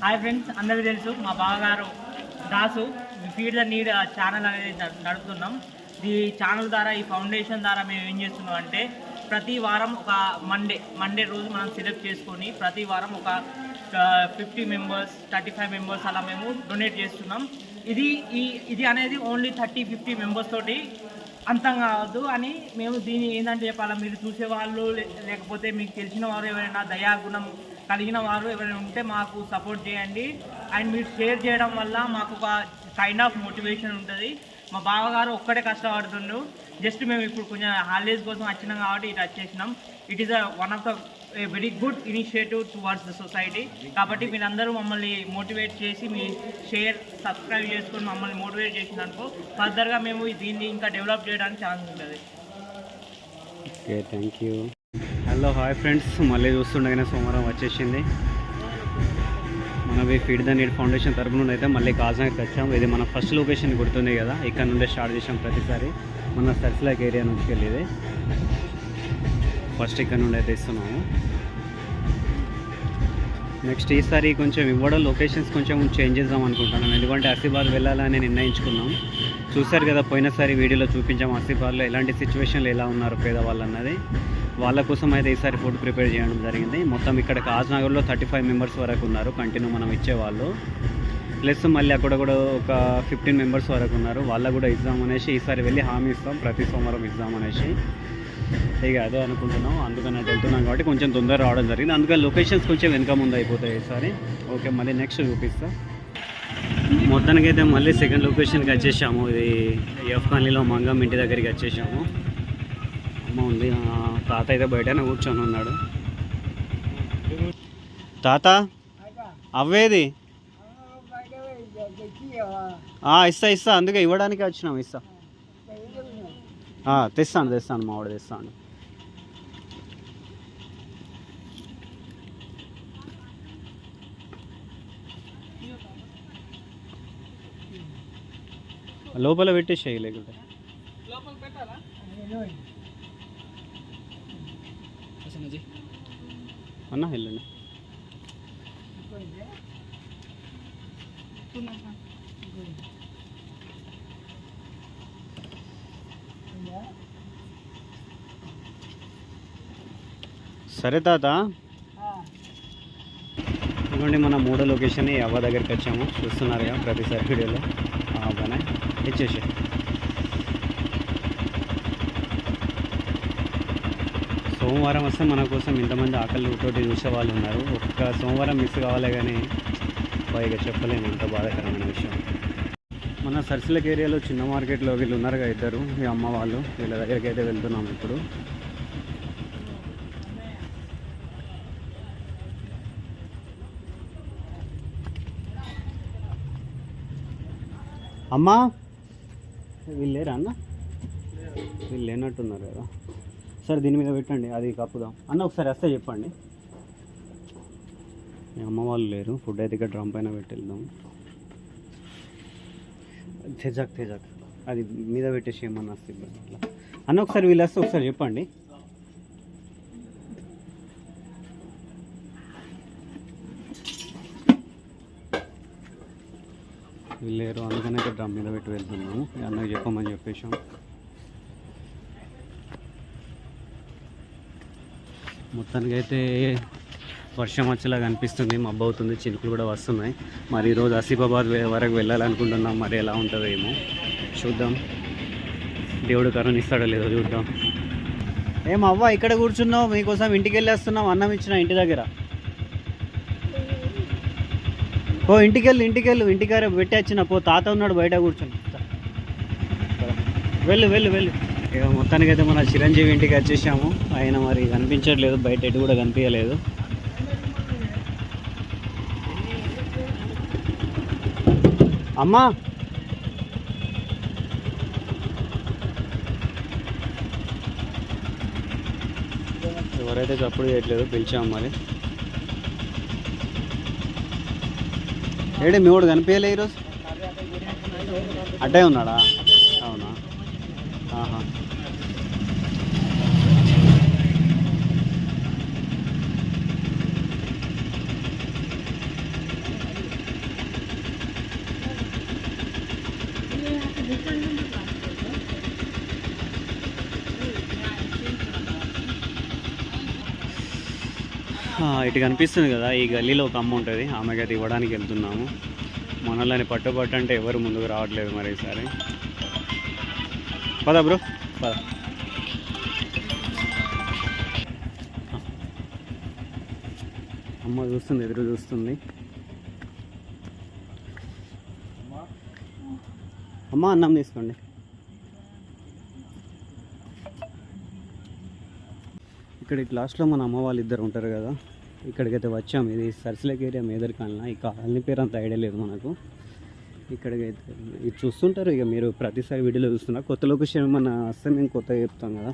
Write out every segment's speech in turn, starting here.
Hi friends, అందరికీ తెలుసు మా బావగారు Dasu feed the need channel అనేది నడుపుతున్నాం. ఈ ఛానల్ ద్వారా, ఈ ఫౌండేషన్ ద్వారా మేము ఏం చేస్తున్నాం అంటే ప్రతి వారం ఒక మండే రోజు మనం సెలెక్ట్ చేసుకొని ప్రతి వారం ఒక 50 మెంబర్స్ 35 మెంబర్స్ అలా మేము డొనేట్ చేస్తున్నాం. ఇది అనేది ఓన్లీ 30-50 మెంబర్స్ తోటి అంతం కావద్దు అని మేము దీన్ని ఏంటంటే చెప్పాలా, మీరు చూసేవాళ్ళు లేకపోతే మీకు తెలిసిన వారు ఎవరైనా దయాగుణం కలిగిన వారు ఎవరైనా ఉంటే మాకు సపోర్ట్ చేయండి. అండ్ మీరు షేర్ చేయడం వల్ల మాకు ఒక కైండ్ ఆఫ్ మోటివేషన్ ఉంటుంది. మా బావగారు ఒక్కడే కష్టపడుతుండ్రు. జస్ట్ మేము ఇప్పుడు కొంచెం హాలిడేస్ కోసం వచ్చినాం కాబట్టి ఇటు వచ్చేసినాం. It is one of the very good initiative towards the society. కాబట్టి మీరందరూ మమ్మల్ని మోటివేట్ చేసి మీ సబ్స్క్రైబ్ చేసుకొని మమ్మల్ని మోటివేట్ చేసినందుకు ఫర్దర్గా మేము దీన్ని ఇంకా డెవలప్ చేయడానికి ఛాన్స్ ఉంటుంది. Okay, thank you. Hello, hi friends, మళ్ళీ చూస్తుండగానే సోమవారం వచ్చేసింది. మనవి ఫీడ్ ద నీడ్ ఫౌండేషన్ తరపు నుండి అయితే మళ్ళీ కాజ్నగర్కి వచ్చాము. ఇది మన ఫస్ట్ లొకేషన్ గుర్తుంది కదా, ఇక్కడ నుండే స్టార్ట్ చేసాం. ప్రతిసారి మన సర్స్లాక్ ఏరియా నుంచి వెళ్ళేది ఫస్ట్ ఇక్కడ నుండి అయితే ఇస్తున్నాము. నెక్స్ట్ ఈసారి కొంచెం ఇవ్వడం లొకేషన్స్ కొంచెం చేంజ్ చేద్దాం అనుకుంటున్నాం. ఎందుకంటే ఆసిఫాబాద్ వెళ్ళాలని నిర్ణయించుకున్నాం. చూశారు కదా, పోయినసారి వీడియోలో చూపించాము ఆసిఫాబాద్లో ఎలాంటి సిచ్యువేషన్లు ఎలా ఉన్నారు పేదవాళ్ళు అన్నది. వాళ్ళ కోసం అయితే ఈసారి ఫుడ్ ప్రిపేర్ చేయడం జరిగింది. మొత్తం ఇక్కడ కాజ్నగర్లో 35 మెంబర్స్ వరకు ఉన్నారు కంటిన్యూ మనం ఇచ్చేవాళ్ళు. ప్లస్ మళ్ళీ అక్కడ కూడా ఒక 15 మెంబర్స్ వరకు ఉన్నారు. వాళ్ళకు కూడా ఇద్దామనేసి ఈసారి వెళ్ళి హామీ ఇస్తాం, ప్రతి సోమవారం ఇద్దామనేసి. ఇక అదే అనుకుంటున్నాం. అందుకని అటు వెళ్తున్నాం కాబట్టి కొంచెం తొందరగా రావడం జరిగింది. అందుకని లొకేషన్స్ కొంచెం వెనక ముందు అయిపోతాయి ఈసారి. ఓకే, మళ్ళీ నెక్స్ట్ చూపిస్తా. మొత్తానికైతే మళ్ళీ సెకండ్ లొకేషన్కి వచ్చేసాము. ఇది ఎఫ్ కాలనీలో మంగం ఇంటి దగ్గరికి వచ్చేసాము. అమ్మ ఉంది, తాత అయితే బయటనే కూర్చొని ఉన్నాడు. తాత అవ్వేది ఇస్తా అందుకే ఇవ్వడానికి వచ్చినాం. తెస్తాను మావాడు తెస్తాను. లోపల పెట్టేసేయి లేకుంటే అన్న వెళ్ళండి. సరే తాత, ఇదిగోండి మన మూడో లొకేషన్ అవ్వ దగ్గరికి వచ్చాము. చూస్తున్నారుగా ప్రతిసారి వీడియోలో. అవ్వనే ఇచ్చేసి సోమవారం వస్తే మన కోసం ఇంతమంది ఆకలితోటి చూసే వాళ్ళు ఉన్నారు. ఒక్క సోమవారం మిస్ కావాలి కానీ పైగా చెప్పలేము, అంత బాధాకరమైన విషయం. మన సర్సిలక్ ఏరియాలో చిన్న మార్కెట్లో వీళ్ళు ఉన్నారుగా ఇద్దరు, మీ అమ్మ వాళ్ళు, వీళ్ళ దగ్గరికి అయితే వెళ్తున్నాం ఇప్పుడు. అమ్మా వీళ్ళు లేరా అన్న? వీళ్ళు లేనట్టున్నారు కదా. సరే దీని మీద పెట్టండి, అది కప్పుదాం అన్న. ఒకసారి వస్తే చెప్పండి. మీ అమ్మ వాళ్ళు లేరు, ఫుడ్ అయితే ఇక్కడ డ్రమ్ పైన పెట్టి వెళ్దాం. తెజాక్ అది మీద పెట్టేసి ఏమన్నా వస్తుంది అట్లా అన్న. ఒకసారి వీళ్ళు వస్తే ఒకసారి చెప్పండి. వీళ్ళు లేరు, అందుకనే ఇక్కడ డ్రమ్ మీద పెట్టి వెళ్తున్నాము. అన్నకి చెప్పమని చెప్పేసాం. మొత్తానికి అయితే వర్షం వచ్చేలాగా అనిపిస్తుంది, మబ్బు అవుతుంది, చినుకులు కూడా వస్తున్నాయి. మరి ఈరోజు ఆసిఫాబాద్ వరకు వెళ్ళాలనుకుంటున్నాం. మరి ఎలా ఉంటుందో ఏమో చూద్దాం. దేవుడు కరుణిస్తాడో లేదో చూద్దాం. అవ్వ ఇక్కడ కూర్చున్నావు, మీకోసం ఇంటికి వెళ్ళేస్తున్నాం. అన్నం ఇచ్చిన ఇంటి దగ్గర. ఇంటికెళ్ళు ఇంటికార పెట్టి వచ్చిన పో. తాత ఉన్నాడు బయట కూర్చొని. వెళ్ళు. ఇక మొత్తానికి అయితే మన చిరంజీవి ఇంటికి వచ్చేసాము. ఆయన మరి కనిపించట్లేదు, బయట ఎటు కూడా కనిపించలేదు. అమ్మా ఎవరైతే చప్పుడు చేయట్లేదు, పిలిచాము. మరి ఏడే మీ వాడు కనిపించలే ఈరోజు? అడ్డే ఉన్నాడా? అవునా? ఆహా. ఇటు కనిపిస్తుంది కదా, ఈ గల్లీలో ఒక అమ్మ ఉంటుంది, ఆమెకి అయితే ఇవ్వడానికి వెళ్తున్నాము. మనల్ని పట్టుబట్టు అంటే ఎవరు ముందుకు రావట్లేదు మరి ఈసారి. పద బ్రో పద. అమ్మ చూస్తుంది, ఎదురు చూస్తుంది. అమ్మ అన్నం తీసుకోండి. ఇక్కడ లాస్ట్లో మన అమ్మ వాళ్ళు ఇద్దరు ఉంటారు కదా, ఇక్కడికైతే వచ్చాము. ఇది సర్సిలేక్ ఏరియా మేదర్ కాలనీ. ఈ కాలనీ పేరు అంత ఐడియా లేదు మనకు. ఇక్కడికైతే ఇది చూస్తుంటారు ఇక మీరు, ప్రతిసారి వీడియోలో చూస్తున్నారు. కొత్త లొకేషన్ మన వస్తే మేము కొత్తగా చెప్తాం కదా,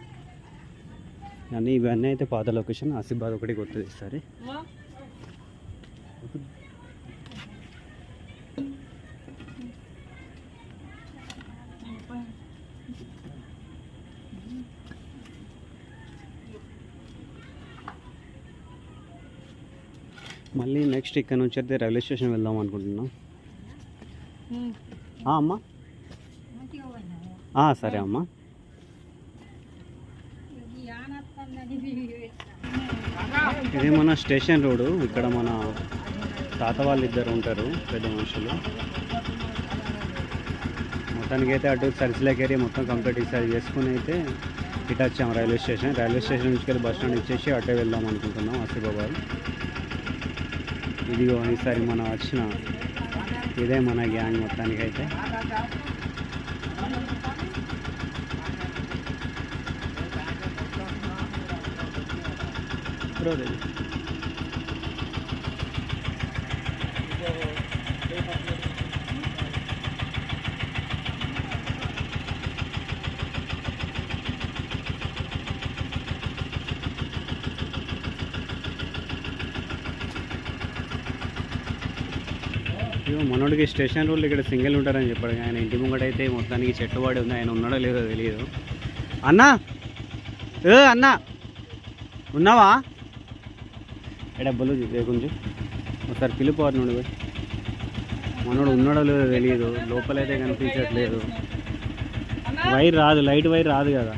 కానీ ఇవన్నీ అయితే పాత లొకేషన్. ఆసిఫాబాద్ ఒకటి కొత్తది ఈసారి. మళ్ళీ నెక్స్ట్ ఇక్కడ నుంచి అయితే రైల్వే స్టేషన్ వెళ్దాం అనుకుంటున్నాం. అమ్మా సరే అమ్మా. ఇది మన స్టేషన్ రోడ్డు. ఇక్కడ మన తాత వాళ్ళు ఇద్దరు ఉంటారు, పెద్ద మనుషులు. మొత్తానికి అయితే అటు సర్సిలేక్ ఏరియా మొత్తం కంప్లీట్ ఈసారి చేసుకుని అయితే ఇటు వచ్చాము రైల్వే స్టేషన్. రైల్వే స్టేషన్ నుంచి వెళ్ళి బస్ స్టాండ్ ఇచ్చేసి అటే వెళ్దాం అనుకుంటున్నాం ఆసిఫాబాద్. ఇదిగో ఈసారి మనం వచ్చిన ఇదే మన గ్యాంగ్ మొత్తానికైతే. మనోడికి స్టేషన్ రోడ్లు ఇక్కడ సింగిల్ ఉంటారని చెప్పాడు. ఆయన ఇంటి ముంగట అయితే మొత్తానికి చెట్టువాడి ఉంది. ఆయన ఉన్నాడో లేదో తెలియదు. అన్నా అన్నా ఉన్నావా? డబ్బులు కొంచెం ఒకసారి పిలిపోవాలి. నుండి మనోడు ఉన్నాడో లేదో తెలియదు. లోపలైతే కనిపించట్లేదు. వైర్ రాదు, లైట్ వైర్ రాదు కదా.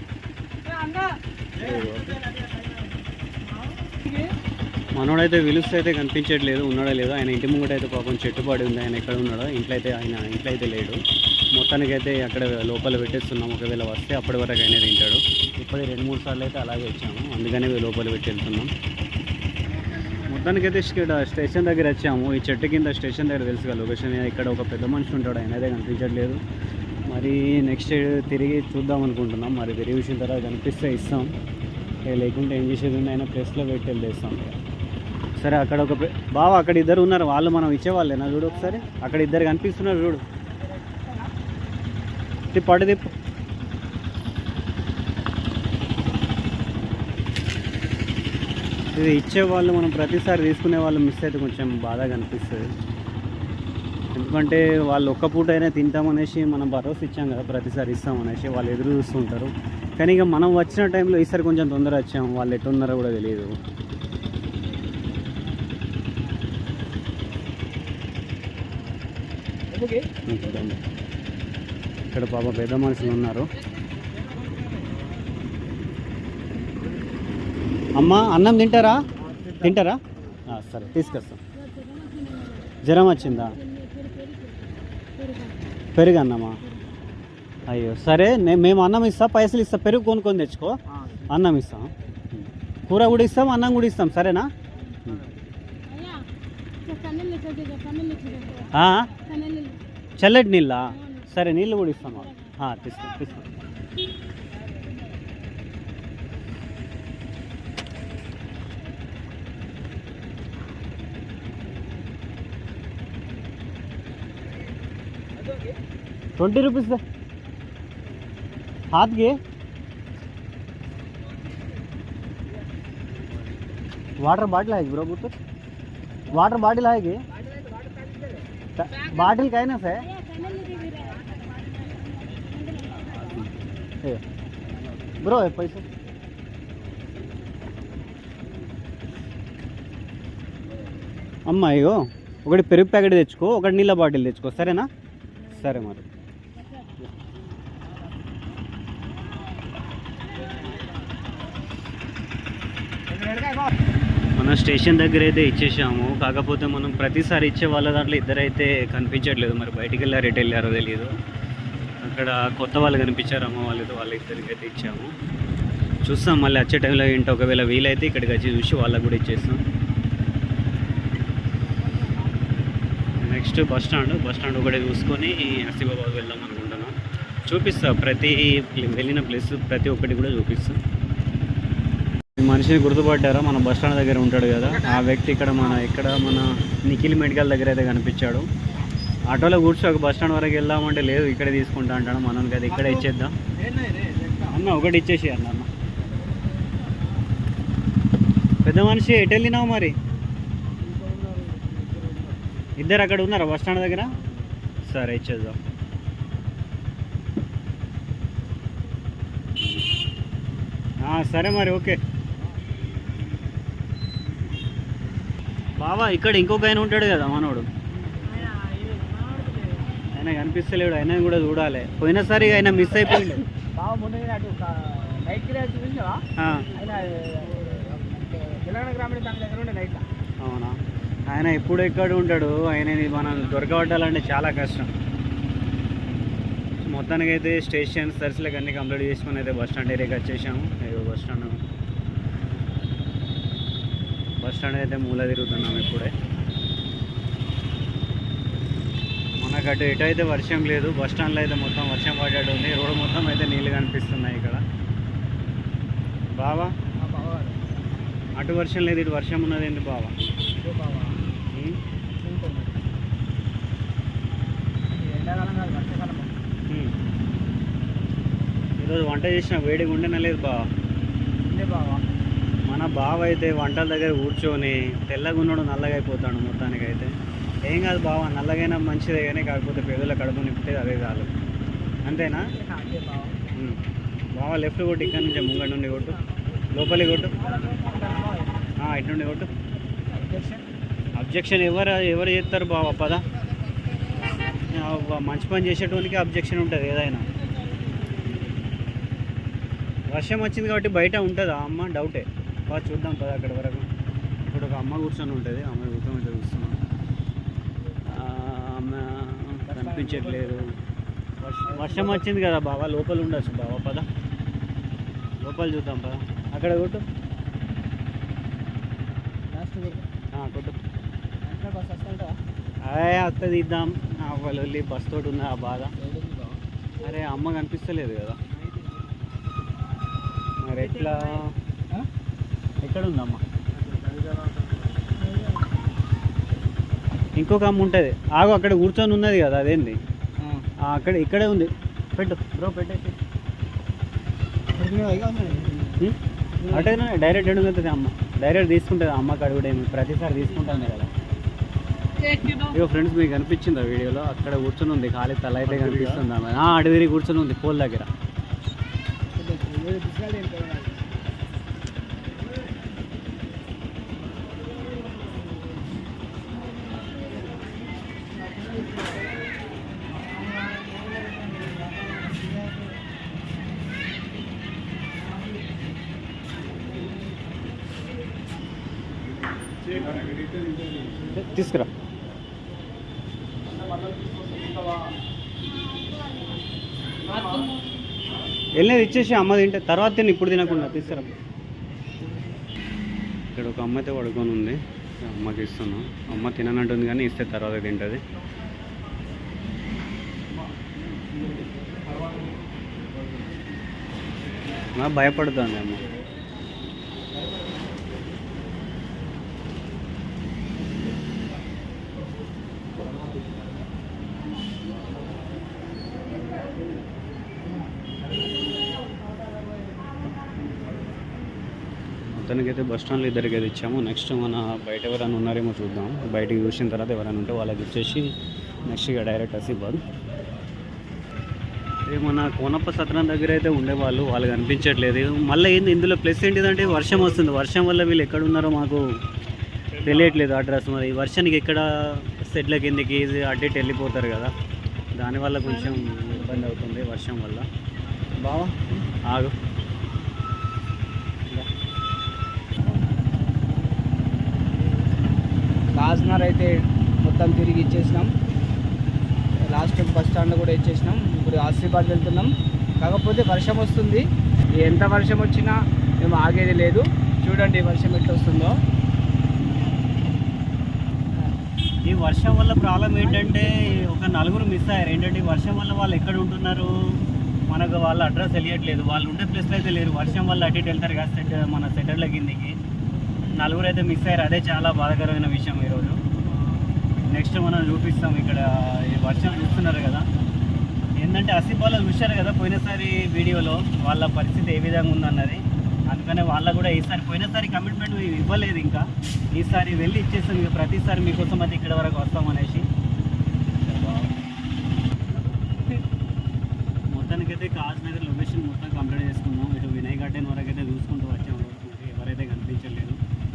మనోడైతే విలుస్తే అయితే కనిపించట్లేదు, ఉన్నాడో లేదో. ఆయన ఇంటి ముంగట అయితే పాపం చెట్టుపాడి ఉంది. ఆయన ఎక్కడ ఉన్నాడో ఇంట్లో అయితే లేడు. మొత్తానికైతే అక్కడ లోపల పెట్టేస్తున్నాం. ఒకవేళ వస్తే అప్పటి వరకు అయినా తింటాడు. ఇప్పుడు 2-3 సార్లు అయితే అలాగే వచ్చాము, అందుకనే లోపల పెట్టి వెళ్తున్నాం. మొత్తానికైతే స్టేషన్ దగ్గర వచ్చాము. ఈ చెట్టు కింద స్టేషన్ దగ్గర తెలుసు కదా లొకేషన్. ఇక్కడ ఒక పెద్ద మనిషి ఉంటాడు, ఆయన అయితే కనిపించట్లేదు. మరి నెక్స్ట్ తిరిగి చూద్దాం అనుకుంటున్నాం. మరి తిరిగి వచ్చిన తర్వాత కనిపిస్తే ఇస్తాం, లేకుంటే ఏం చేసేది ఉంది, ఆయన ప్లేస్లో పెట్టి వెళ్ళేస్తాం. సరే అక్కడ ఒక బావ అక్కడ ఇద్దరు ఉన్నారు, వాళ్ళు మనం ఇచ్చేవాళ్ళేనా? చూడు ఒకసారి, అక్కడ ఇద్దరు కనిపిస్తున్నారు చూడు. తిప్పు తిప్పు. ఇది ఇచ్చేవాళ్ళు మనం ప్రతిసారి తీసుకునే వాళ్ళు మిస్ అయితే కొంచెం బాధగా అనిపిస్తుంది. ఎందుకంటే వాళ్ళు ఒక్క పూట అయినా తింటామనేసి మనం భరోసా ఇచ్చాం కదా, ప్రతిసారి ఇస్తామనేసి వాళ్ళు ఎదురు చూస్తుంటారు. కానీ ఇక మనం వచ్చిన టైంలో ఈసారి కొంచెం తొందర వచ్చాము, వాళ్ళు ఎట్టున్నారో కూడా తెలియదు. ఇక్కడ పాప పెద్ద మనుషులు ఉన్నారు. అమ్మ అన్నం తింటారా? సరే తీసుకొస్తాం. జ్వరం వచ్చిందా? పెరుగు అన్నమా? అయ్యో సరే, మేము అన్నం ఇస్తాం, పైసలు ఇస్తాం, పెరుగు కొనుక్కొని తెచ్చుకో, అన్నం ఇస్తాం, కూర కూడా ఇస్తాం, అన్నం కూడా ఇస్తాం, సరేనా? చల్లటి నీళ్ళ? సరే నీళ్ళు కూడా ఇస్తాం, తీసుకో. ₹20 दे हाथ के वाटर बाटल है ब्रो, तो वाटर बाटल है बाटल का है ना सर? ब्रो पैसे అమ్మా అయ్యో ఒకటి పెరుగు ప్యాకెట్ తెచ్చుకో, ఒకటి నీళ్ళ బాటిల్ తెచ్చుకో, సరేనా? సరే మరి. మన మన స్టేషన్ దగ్గర అయితే ఇచ్చేసాము. కాకపోతే మనం ప్రతిసారి ఇచ్చే వాళ్ళ దాంట్లో ఇద్దరైతే కనిపించట్లేదు. మరి బయటికి వెళ్ళారు, ఎటు వెళ్ళారో తెలియదు. అక్కడ కొత్త వాళ్ళు కనిపించారు, అమ్మ వాళ్ళతో, వాళ్ళ ఇద్దరికి అయితే ఇచ్చాము. చూస్తాం మళ్ళీ వచ్చే టైంలో ఏంటో, ఒకవేళ వీలైతే ఇక్కడికి వచ్చి చూసి వాళ్ళకు కూడా ఇచ్చేస్తాం. నెక్స్ట్ బస్ స్టాండ్ ఒకటి చూసుకొని ఆసిఫాబాద్ వెళ్దాం అనుకుంటున్నాం. చూపిస్తా, ప్రతి వెళ్ళిన ప్లేస్ ప్రతి ఒక్కటి కూడా చూపిస్తా. మనిషిని గుర్తుపట్టారా? మన బస్ స్టాండ్ దగ్గర ఉంటాడు కదా ఆ వ్యక్తి. ఇక్కడ మన నిఖిల్ మెడికల్ దగ్గర అయితే కనిపించాడు. ఆటోలో కూర్చో ఒక బస్ స్టాండ్ వరకు వెళ్దామంటే లేదు, ఇక్కడే తీసుకుంటా అంటాడు. మనం కదా ఇక్కడే ఇచ్చేద్దాం అన్న, ఒకటి ఇచ్చేసి అన్న. పెద్ద మనిషి ఎటు వెళ్ళినావు మరి? ఇద్దరు అక్కడ ఉన్నారా బస్ స్టాండ్ దగ్గర? సరే ఇచ్చేద్దాం. సరే మరి, ఓకే బాబా. ఇక్కడ ఇంకొక ఆయన ఉంటాడు కదా మనోడు, ఆయన కనిపిస్తలేడు. ఆయన కూడా చూడాలి. పోయినసారి ఆయన మిస్ అయిపోయింది. అవునా? ఆయన ఎప్పుడు ఎక్కడ ఉంటాడు? ఆయనని మనం దొరకబట్టాలంటే చాలా కష్టం. మొత్తానికి అయితే స్టేషన్ సర్చ్లకు అన్నీ కంప్లీట్ చేసుకుని అయితే బస్ స్టాండ్ ఏరియాకి వచ్చేసాము. బస్ స్టాండ్ అయితే మూల తిరుగుతున్నాము ఇప్పుడే. మనకు అటు ఇటు అయితే వర్షం లేదు, బస్ స్టాండ్లో అయితే మొత్తం వర్షం పడ్డట్టు ఉంది. రోడ్డు మొత్తం అయితే నీళ్ళు కనిపిస్తున్నాయి ఇక్కడ. బావా అటు వర్షం లేదు, ఇటు వర్షం ఉన్నది ఏంటి బావా? ఈరోజు వంట చేసిన వేడిగా ఉండనే లేదు బావా. మన బావ అయితే వంటల దగ్గర కూర్చొని తెల్లగా ఉన్నాడు, నల్లగా అయిపోతాడు. మొత్తానికి అయితే ఏం కాదు బావ, నల్లగైనా మంచిదే కానీ కాకపోతే పేదల కడుపు నింపితే అదే చాలు. అంతేనా బావ? లెఫ్ట్ కొట్టు, ఇక్కడ నుంచి ముంగడి నుండి కొట్టు, లోపలికి కొట్టు, ఇటు నుండి కొట్టు. అబ్జెక్షన్ ఎవరు చేస్తారు బావ? పద, మంచి పని చేసేటోనికి అబ్జెక్షన్ ఉంటుంది ఏదైనా. వర్షం వచ్చింది కాబట్టి బయట ఉంటుందా అమ్మ? డౌటే. బాగా చూద్దాం పద అక్కడ వరకు. ఇప్పుడు ఒక అమ్మ కూర్చొని ఉంటుంది, అమ్మ కూర్చొని చూస్తున్నాం. అమ్మ కనిపించట్లేదు. వర్షం వచ్చింది కదా బావ, లోపల ఉండొచ్చు బావ. పద లోపల చూద్దాం పద. అక్కడ కొట్టు, కొట్టు. అదే వస్తుంది, ఇద్దాం. వాళ్ళు వెళ్ళి బస్ తోటి ఉంది ఆ బాధ. అరే అమ్మ కనిపిస్తలేదు కదా మరి ఎట్లా? ఎక్కడ ఉందమ్మ? ఇంకొక అమ్మ ఉంటుంది, ఆగు. అక్కడ కూర్చొని ఉన్నది కదా, అదేంది? ఇక్కడే ఉంది. పెట్టు బ్రో, పెట్టేసి అటే డైరెక్ట్ ఎడుగుతుంది అమ్మ. డైరెక్ట్ తీసుకుంటుంది అమ్మ కాడ కూడా. ఏమి ప్రతిసారి తీసుకుంటాను కదా. ఇగో ఫ్రెండ్స్, మీకు కనిపించింది ఆ వీడియోలో? అక్కడ కూర్చొని ఉంది, ఖాళీ తల అయితే కనిపిస్తుంది ఆమె. అడవిరి కూర్చొని ఉంది పోల్ దగ్గర. తీసుకురా. వెళ్ళేది ఇచ్చేసి అమ్మ తింటే తర్వాత తిని, ఇప్పుడు తినకుండా తీసుకురా. ఇక్కడ ఒక అమ్మ అయితే పడుకొని ఉంది, అమ్మకి ఇస్తున్నాం. అమ్మ తిననంటుంది కానీ ఇస్తే తర్వాత తింటుంది. భయపడుతుంది అమ్మ. మొత్తానికైతే బస్ స్టాండ్లో ఇద్దరికి అయితే ఇచ్చాము. నెక్స్ట్ మన బయట ఎవరైనా ఉన్నారేమో చూద్దాం. బయటికి చూసిన తర్వాత ఎవరైనా ఉంటే వాళ్ళకి ఇచ్చేసి నెక్స్ట్ ఇక డైరెక్ట్ ఆసిఫాబాద్. మన కోనప్ప సత్రం దగ్గర అయితే ఉండేవాళ్ళు, వాళ్ళు కనిపించట్లేదు. మళ్ళీ ఏంది ఇందులో ప్లస్ ఏంటిదంటే వర్షం వస్తుంది. వర్షం వల్ల వీళ్ళు ఎక్కడ ఉన్నారో మాకు తెలియట్లేదు అడ్రస్. మరి వర్షానికి ఎక్కడ సెట్ల కిందకి అటు ఇటు వెళ్ళిపోతారు కదా, దానివల్ల కొంచెం ఇబ్బంది అవుతుంది వర్షం వల్ల. బావా ఆగు. కాజ్నగర్ అయితే మొత్తం తిరిగి ఇచ్చేసినాం. లాస్ట్ బస్ స్టాండ్ కూడా ఇచ్చేసినాం. ఇప్పుడు ఆసిఫాబాద్ వెళ్తున్నాం. కాకపోతే వర్షం వస్తుంది. ఎంత వర్షం వచ్చినా మేము ఆగేది లేదు. చూడండి వర్షం ఎట్లా వస్తుందో. ఈ వర్షం వల్ల ప్రాబ్లం ఏంటంటే ఒక నలుగురు మిస్ అయ్యారు. ఏంటంటే ఈ వర్షం వల్ల వాళ్ళు ఎక్కడ ఉంటున్నారు మనకు వాళ్ళ అడ్రస్ తెలియట్లేదు. వాళ్ళు ఉండే ప్లేస్లో అయితే లేరు. వర్షం వల్ల అటు ఇటు వెళ్తారు కదా మన సెంటర్ల కిందికి. నలుగురు అయితే మిస్ అయ్యారు. అదే చాలా బాధాకరమైన విషయం ఈరోజు. నెక్స్ట్ మనం చూపిస్తాం. ఇక్కడ ఈ వర్షం చూస్తున్నారు కదా, ఏంటంటే ఆసిఫాబాద్లో చూశారు కదా పోయినసారి వీడియోలో వాళ్ళ పరిస్థితి ఏ విధంగా ఉందన్నది. అందుకనే వాళ్ళ కూడా ఈసారి పోయినసారి కమిట్మెంట్ ఇవ్వలేదు. ఇంకా ఈసారి వెళ్ళి ఇచ్చేస్తాం. ఇక ప్రతిసారి మీకోసం అయితే ఇక్కడ వరకు వస్తామనేసి. మొత్తానికైతే కాజ్నగర్ లొకేషన్ మొత్తం కంప్లీట్ చేసుకున్నాం. ఇటు వినయ్ గార్డెన్ వరకు అయితే చూసుకుంటూ వచ్చాము. ఎవరైతే కనిపించలేదు.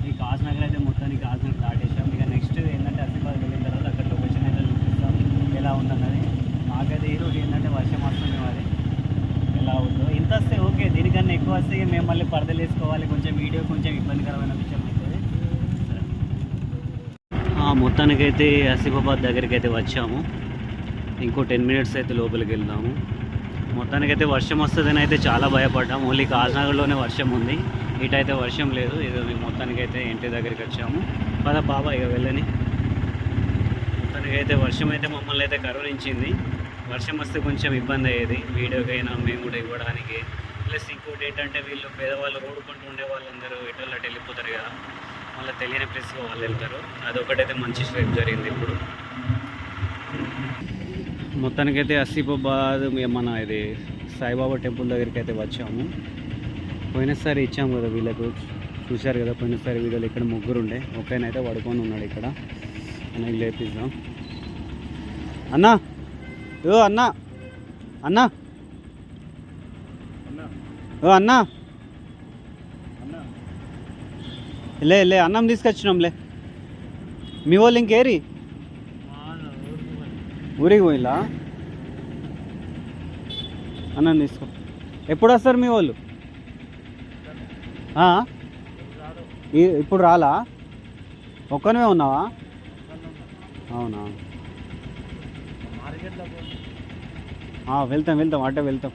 ఈ కాజ్నగర్ అయితే మొత్తానికి కాజ్నగర్ దాటేసాం. ఇక నెక్స్ట్ ఏంటంటే ఆసిఫాబాద్ వెళ్ళిన తర్వాత అక్కడ లొకేషన్ అయితే చూపిస్తాం ఎలా ఉందన్నది. మాకైతే ఈరోజు ఏంటంటే వర్షం వస్తుంది. మరి ఎలా ఉందో ఇంత వస్తే ఓకే, దీనికన్నా ఎక్కువ వస్తే మేము మళ్ళీ పరదలు వేసుకోవాలి. కొంచెం వీడియో కొంచెం ఇబ్బందికరమైన విషయం అవుతుంది. మొత్తానికైతే ఆసిఫాబాద్ దగ్గరికి అయితే వచ్చాము. ఇంకో 10 మినిట్స్ అయితే లోపలికి వెళ్దాము. మొత్తానికైతే వర్షం వస్తుందని అయితే చాలా భయపడ్డాం. ఓన్లీ కాజ్నగర్లోనే వర్షం ఉంది, ఇటైతే వర్షం లేదు. ఇది మొత్తానికైతే ఇంటి దగ్గరికి వచ్చాము. పద బాబా ఇక వెళ్ళని. మొత్తానికైతే వర్షం అయితే మమ్మల్ని అయితే కరుణించింది. వర్షం వస్తే కొంచెం ఇబ్బంది అయ్యేది వీడియోకైనా మేము కూడా ఇవ్వడానికి. ప్లస్ ఇంకోటి ఏంటంటే వీళ్ళు పేదవాళ్ళు రోడ్డుకుంటూ ఉండే వాళ్ళందరూ ఎటు వెళ్ళిపోతారు కదా, మళ్ళీ తెలియని ప్లేస్లో వాళ్ళు వెళ్తారు. అదొకటైతే మంచి స్టెప్ జరిగింది ఇప్పుడు. మొత్తానికైతే ఆసిఫాబాద్ మన ఇది సాయిబాబా టెంపుల్ దగ్గరికి అయితే వచ్చాము. పోయినసారి ఇచ్చాము కదా వీళ్ళకు, చూశారు కదా పోయినసారి వీడియోలో. ఇక్కడ ముగ్గురు ఉండే, ఒకైనైతే పడుకొని ఉన్నాడు ఇక్కడ. అన్నకి లేపిద్దాం. అన్నా ఓ అన్నా, అన్నా ఓ అన్నా, లే అన్నం తీసుకొచ్చినాంలే. మీ వాళ్ళు ఇంకేరి ఊరికి పోయిలా? అన్నం తీసుకో. ఎప్పుడు వస్తారు మీ వాళ్ళు? ఇప్పుడు రాలా? ఒక్కనే ఉన్నావా? అవునా, వెళ్తాం అట్టే వెళ్తాం.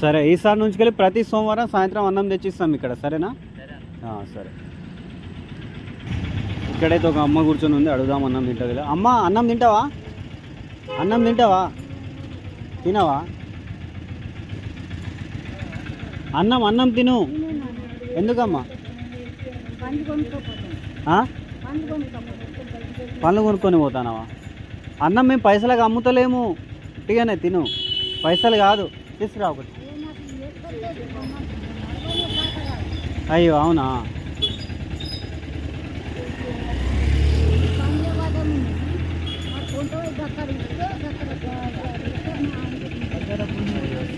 సరే, ఈసారి నుంచి వెళ్ళి ప్రతి సోమవారం సాయంత్రం అన్నం తెచ్చిస్తాం ఇక్కడ, సరేనా? సరే. ఇక్కడైతే ఒక అమ్మ కూర్చొని ఉంది, అడుగుదాం అన్నం తింటుంది కదా. అమ్మ అన్నం తింటావా? అన్నం తింటావా? తినవా? అన్నం తిను. ఎందుకమ్మా? పండ్లు కొనుక్కొని పోతానవా? అన్నం మేము పైసలకు అమ్ముతలేము, ఉట్టిగానే తిను. పైసలు కాదు, తీసుకురా ఒకటి. అయ్యో అవునా?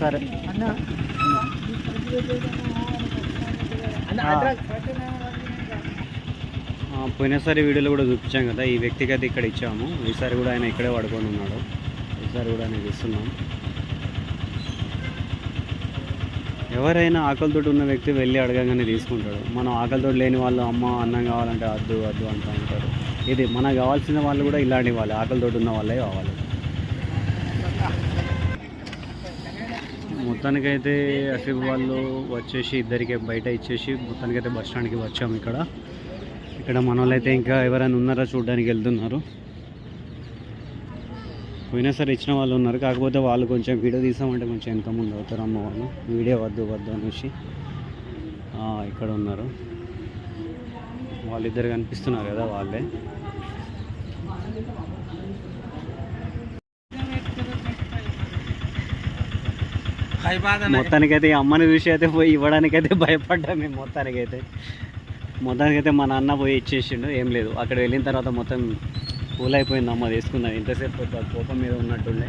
సరే. పోయినసారి వీడియోలో కూడా చూపించాం కదా, ఈ వ్యక్తికి అయితే ఇక్కడ ఇచ్చాము. ఈసారి కూడా ఆయన ఇక్కడే పడుకొని ఉన్నాడు. ఈసారి కూడా ఆయన ఇస్తున్నాం. ఎవరైనా ఆకలితోటి ఉన్న వ్యక్తి వెళ్ళి అడగగానే తీసుకుంటాడు. మనం ఆకలితోటి లేని వాళ్ళు అమ్మ అన్నం కావాలంటే వద్దు అంటూ ఉంటారు. ఇది మనకు కావాల్సిన వాళ్ళు కూడా ఇలాంటి వాళ్ళే, ఆకలితోటి ఉన్న వాళ్ళే కావాలి. మొత్తానికైతే ఆసిఫ్ వాళ్ళు వచ్చేసి ఇద్దరికి బయట ఇచ్చేసి మొత్తానికైతే బస్ స్టాండ్కి వచ్చాము. ఇక్కడ మన వాళ్ళైతే ఇంకా ఎవరైనా ఉన్నారో చూడడానికి వెళ్తున్నారు. పోయినసారి ఇచ్చిన వాళ్ళు ఉన్నారు, కాకపోతే వాళ్ళు కొంచెం వీడియో తీసామంటే కొంచెం ఎంత ముందు అవుతారు అమ్మ వాళ్ళు. వీడియో వద్దు అనేసి ఇక్కడ ఉన్నారు. వాళ్ళిద్దరు కనిపిస్తున్నారు కదా, వాళ్ళే. మొత్తానికైతే ఈ అమ్మని చూసి అయితే పోయి ఇవ్వడానికైతే భయపడ్డా మేము. మొత్తానికైతే మా నాన్న పోయి ఇచ్చేసిండు. ఏం లేదు, అక్కడ వెళ్ళిన తర్వాత మొత్తం కూల్ అయిపోయింది. అమ్మ తీసుకుందాం, ఇంతసేపు కోపం మీద ఉన్నట్టుండే.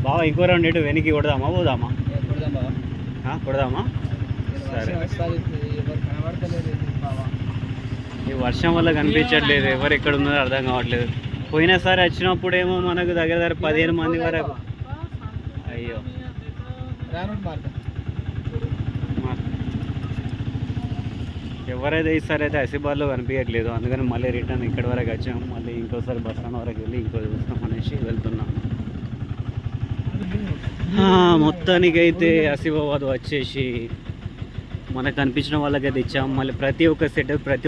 బావా ఇంకో రౌండ్ ఇటు వెనక్కి కొడదామా పోదామా? కొడదామా? సరే. ఈ వర్షం వల్ల కనిపించట్లేదు, ఎవరు ఎక్కడ ఉన్నారో అర్థం కావట్లేదు. పోయినసారి వచ్చినప్పుడేమో మనకు దగ్గర 15 మంది వరకు. అయ్యో ఎవరైతే ఈసారి అయితే ఆసిఫాబాద్లో కనిపించట్లేదు, అందుకని మళ్ళీ రిటర్న్ ఇక్కడి వరకు వచ్చాము. మళ్ళీ ఇంకోసారి బస్ స్టాండ్ వరకు వెళ్ళి ఇంకో చూస్తాం అనేసి వెళ్తున్నాం. మొత్తానికైతే ఆసిఫాబాద్ వచ్చేసి మనకు కనిపించిన వాళ్ళకైతే ఇచ్చాము. మళ్ళీ ప్రతి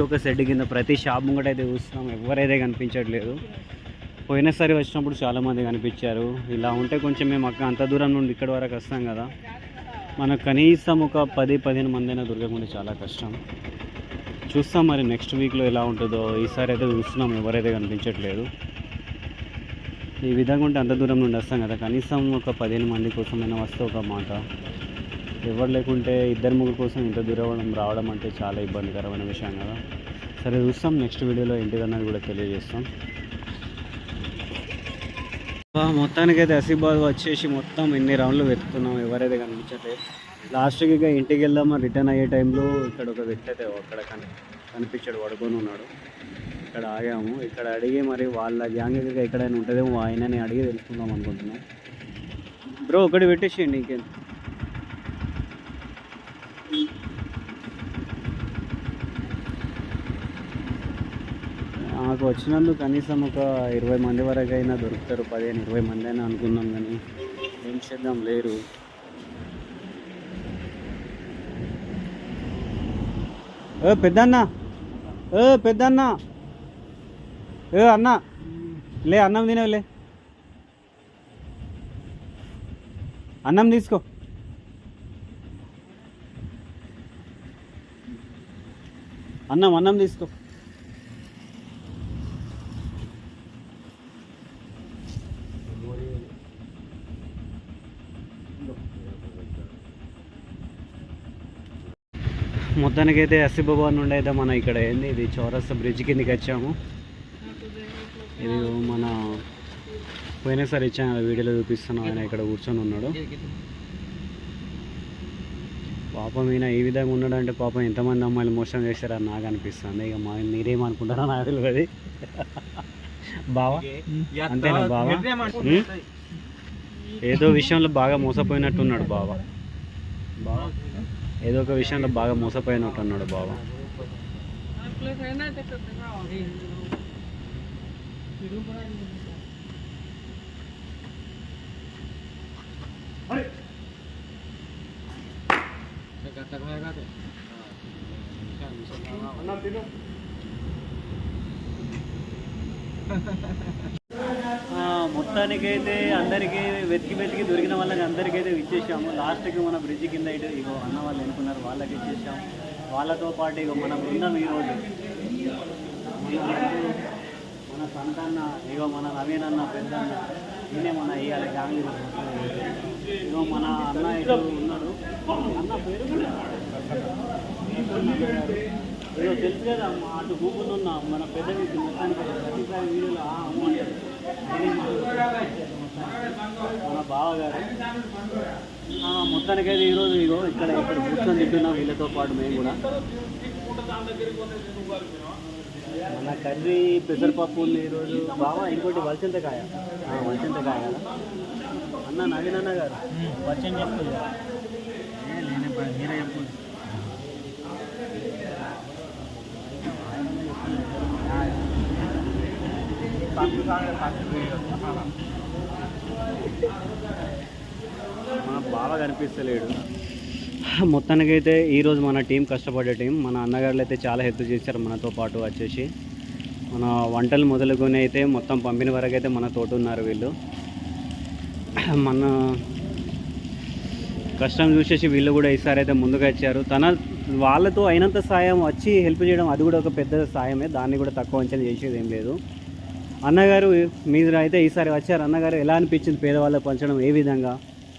ఒక్క సెట్ కింద ప్రతి షాప్ ముంగట అయితే చూస్తున్నాం, ఎవరైతే కనిపించట్లేదు. పోయినసారి వచ్చినప్పుడు చాలామంది కనిపించారు. ఇలా ఉంటే కొంచెం మేము అంత దూరం నుండి ఇక్కడి వరకు వస్తాం కదా, మనకు కనీసం ఒక 10-15 మంది అయినా దొరకకుండా చాలా కష్టం. చూస్తాం మరి నెక్స్ట్ వీక్లో ఎలా ఉంటుందో. ఈసారి అయితే చూస్తున్నాం, ఎవరైతే కనిపించట్లేదు. ఈ విధంగా ఉంటే అంత దూరం నుండి వస్తాం కదా, కనీసం ఒక 15 మంది కోసమైనా వస్తే ఒక మాట. ఎవరు లేకుంటే 2-3 కోసం ఇంత దూరం రావడం అంటే చాలా ఇబ్బందికరమైన విషయం కదా. సరే చూస్తాం, నెక్స్ట్ వీడియోలో ఏంటిదన్నది కూడా తెలియజేస్తాం. మొత్తానికైతే ఆసిఫాబాద్ వచ్చేసి మొత్తం ఎన్ని రౌండ్లు వెతుకుతున్నాం, ఎవరైతే కనిపించట్లేదు. లాస్ట్కి ఇక ఇంటికి వెళ్దామా రిటర్న్ అయ్యే టైంలో ఇక్కడ ఒక వ్యక్తి అయితే అక్కడ కనిపించాడు, పడుకొని ఉన్నాడు. ఇక్కడ ఆగాము. ఇక్కడ అడిగి మరి వాళ్ళ గ్యాంగ్ ఎక్కడైనా ఉంటుందేమో ఆయనని అడిగి తెలుసుకుందాం అనుకుంటున్నాం. బ్రో ఒకటి పెట్టేసేయండి ఇంకేం. నాకు వచ్చినందుకు కనీసం ఒక 20 మంది వరకు అయినా దొరుకుతారు, 15-20 మంది అయినా అనుకున్నాం, కానీ ఏం చేద్దాం, లేరు. పెద్దన్న అన్న లే, అన్నం తినవులే, అన్నం తీసుకో. అన్నం తీసుకో. మొత్తానికైతే ఆసిఫాబాద్ నుండి అయితే మనం ఇక్కడ ఏంది ఇది చౌరస్తా బ్రిడ్జ్ కిందకి వచ్చాము. ఇది మన పోయినసారి ఇచ్చాను వీడియోలో చూపిస్తున్నాం, ఆయన ఇక్కడ కూర్చొని ఉన్నాడు. పాపం ఈయన ఈ విధంగా ఉన్నాడంటే పాపం ఎంతమంది అమ్మాయిలు మోసం చేశారని నాకు అనిపిస్తుంది. ఇక మీరేమనుకుంటారో నాకు తెలియదు. బావా అంతేనా బావా? ఏదో విషయంలో బాగా మోసపోయినట్టున్నాడు బావా. ఏదో ఒక విషయంలో బాగా మోసపోయినట్టు అన్నాడు బాబా. మొత్తానికైతే అందరికీ వెతికి దొరికిన వాళ్ళకి అందరికైతే ఇచ్చేసాము. లాస్ట్కి మన బ్రిడ్జ్ కింద ఇటు ఇగో అన్న వాళ్ళు ఎన్నుకున్నారు, వాళ్ళకి ఇచ్చేసాము. వాళ్ళతో పాటు ఇగో మన బృందం ఈరోజు మన సంతాన్న, ఇగో మన నవీన్ అన్న, పెద్ద అన్న, ఈయనే మన ఇవాళ గ్యాంగ్. ఇగో మన అన్న ఇటు ఉన్నాడు, అన్న పేరు ఇగో తెలుసు కదా, అటు గూగుల్ ఉన్న మన పెద్ద వ్యక్తి. మొత్తానికి ప్రతిసారి వీడియోలో మన బావగారు. మొత్తానికైతే ఈరోజు ఇగో ఇక్కడ కూర్చొని తింటున్నాం వీళ్ళతో పాటు మేము కూడా. మన కర్రీ పెసరపప్పు ఉంది ఈరోజు బావా. ఇంకోటి వలసింతకాయ కదా అన్న. నవీన్ అన్న గారు పరిచయం చేస్తుంది కదా, మీరే చెప్పండి. మన బాగా కనిపిస్తలేడు. మొత్తానికైతే ఈరోజు మన టీం కష్టపడే టీం. మన అన్నగారులు అయితే చాలా హెల్ప్ చేశారు మనతో పాటు వచ్చేసి. మన వంటలు మొదలుకొని అయితే మొత్తం పంపిన వరకు అయితే మన తోట ఉన్నారు వీళ్ళు. మన కష్టం చూసేసి వీళ్ళు కూడా ఈసారి అయితే ముందుకు వచ్చారు. వాళ్ళతో అయినంత సాయం వచ్చి హెల్ప్ చేయడం అది కూడా ఒక పెద్ద సాయమే, దాన్ని కూడా తక్కువ అంచనా చేసేది ఏం లేదు. అన్నగారు మీరు అయితే ఈసారి వచ్చారు. అన్నగారు ఎలా అనిపించింది పేదవాళ్ళకు పంచడం, ఏ విధంగా?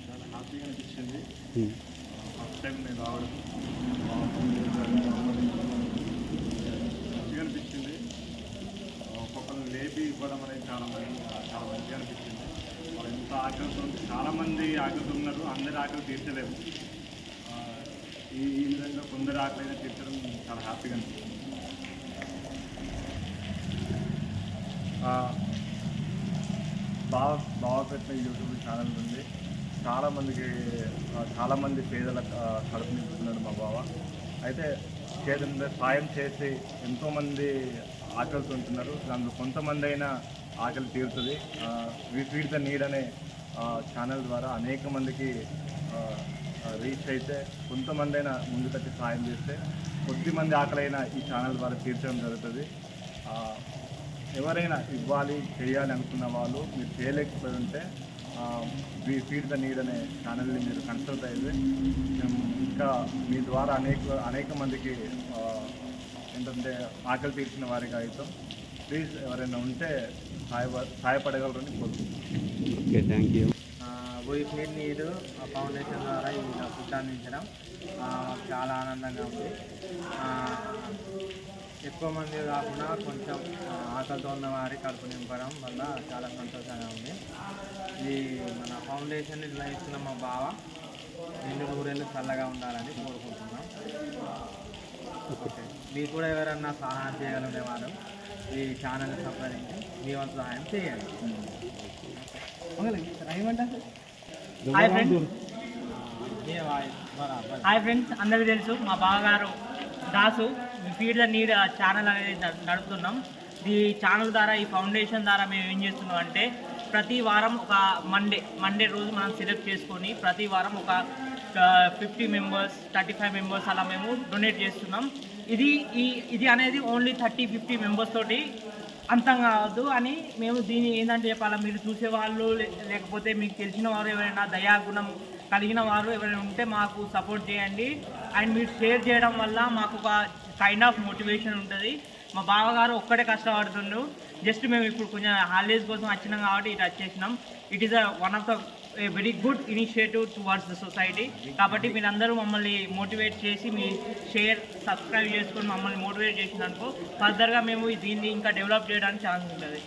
చాలా హ్యాపీగా అనిపించింది. ఫస్ట్ టైం నేను రావడం మంచిగా అనిపించింది. ఒక్కొక్కరిని లేపి ఇవ్వడం అనేది చాలా మంచిగా అనిపించింది. వాళ్ళు ఎంత ఆకలితో, చాలామంది ఆకలితో ఉన్నారు, అందరి ఆకలి తీర్చలేము. ఈ విధంగా కొందరు ఆకలి అయినా తీర్చడం చాలా హ్యాపీగా అనిపించింది. బాగా పెట్టిన యూట్యూబ్ ఛానల్ ఉంది. చాలామంది పేదల కడుపు నింపుతున్నాడు మా బావ. అయితే సాయం చేసి ఎంతోమంది ఆకలితో ఉంటున్నారు. దాంట్లో కొంతమంది అయినా ఆకలి తీరుతుంది. వి ఫీడ్ ద నీడ్ అనే ఛానల్ ద్వారా అనేక మందికి రీచ్ అయితే కొంతమంది అయినా ముందుకొచ్చి సాయం చేస్తే కొద్దిమంది ఆకలైనా ఈ ఛానల్ ద్వారా తీర్చడం జరుగుతుంది. ఎవరైనా ఇవ్వాలి చేయాలి అనుకున్న వాళ్ళు మీరు చేయలేకపోయి ఉంటే వి ఫీడ్ ద నీడ్ అనే ఛానల్ని మీరు కన్సల్ట్ అయితే మేము ఇంకా మీ ద్వారా అనేక మందికి ఏంటంటే ఆకలి తీర్చిన వారిగా అవుతాం. ప్లీజ్ ఎవరైనా ఉంటే సహాయపడగలరని కోరుకుంటున్నాం. Okay, thank you. We feed need foundation ద్వారా ఈ ఫుడ్ అందించడం చాలా ఆనందంగా ఉంది. ఎక్కువ మంది కాకుండా కొంచెం ఆకలితో ఉన్న వారి కడుపు నింపడం వల్ల చాలా సంతోషంగా ఉంది. ఈ మన ఫౌండేషన్ నిర్వహిస్తున్న మా బావ నిండు నూరేళ్ళు చల్లగా ఉండాలని కోరుకుంటున్నాం. ఓకే, మీకు కూడా ఎవరన్నా సహాయం చేయగలిగేవారు ఈ ఛానల్ని సంప్రదించి మీ వంతు సహాయం చేయండి. హాయ్ ఫ్రెండ్స్, అందరికీ తెలుసు మా బావగారు Dasu feed the need channel అనేది నడుపుతున్నాం. ఈ ఛానల్ ద్వారా, ఈ ఫౌండేషన్ ద్వారా మేము ఏం చేస్తున్నాం అంటే ప్రతి వారం ఒక మండే రోజు మనం సెలెక్ట్ చేసుకొని ప్రతి వారం ఒక 50 మెంబర్స్ 35 మెంబర్స్ అలా మేము డొనేట్ చేస్తున్నాం. ఇది అనేది ఓన్లీ 30-50 మెంబర్స్ తోటి అంతం కావద్దు అని మేము దీన్ని ఏంటంటే చెప్పాలా, మీరు చూసేవాళ్ళు లేకపోతే మీకు తెలిసిన వారు ఎవరైనా దయాగుణం కలిగిన వారు ఎవరైనా ఉంటే మాకు సపోర్ట్ చేయండి. అండ్ మీరు షేర్ చేయడం వల్ల మాకు ఒక కైండ్ ఆఫ్ మోటివేషన్ ఉంటుంది. మా బావగారు ఒక్కడే కష్టపడుతుండ్రు. జస్ట్ మేము ఇప్పుడు కొంచెం హాలిడేస్ కోసం వచ్చినాం కాబట్టి ఇటు వచ్చేసినాం. It is one of the very good initiative towards the society. కాబట్టి మీరందరూ మమ్మల్ని మోటివేట్ చేసి మీ సబ్స్క్రైబ్ చేసుకొని మమ్మల్ని మోటివేట్ చేసినందుకు ఫర్దర్గా మేము దీన్ని ఇంకా డెవలప్ చేయడానికి ఛాన్స్ ఉంటుంది.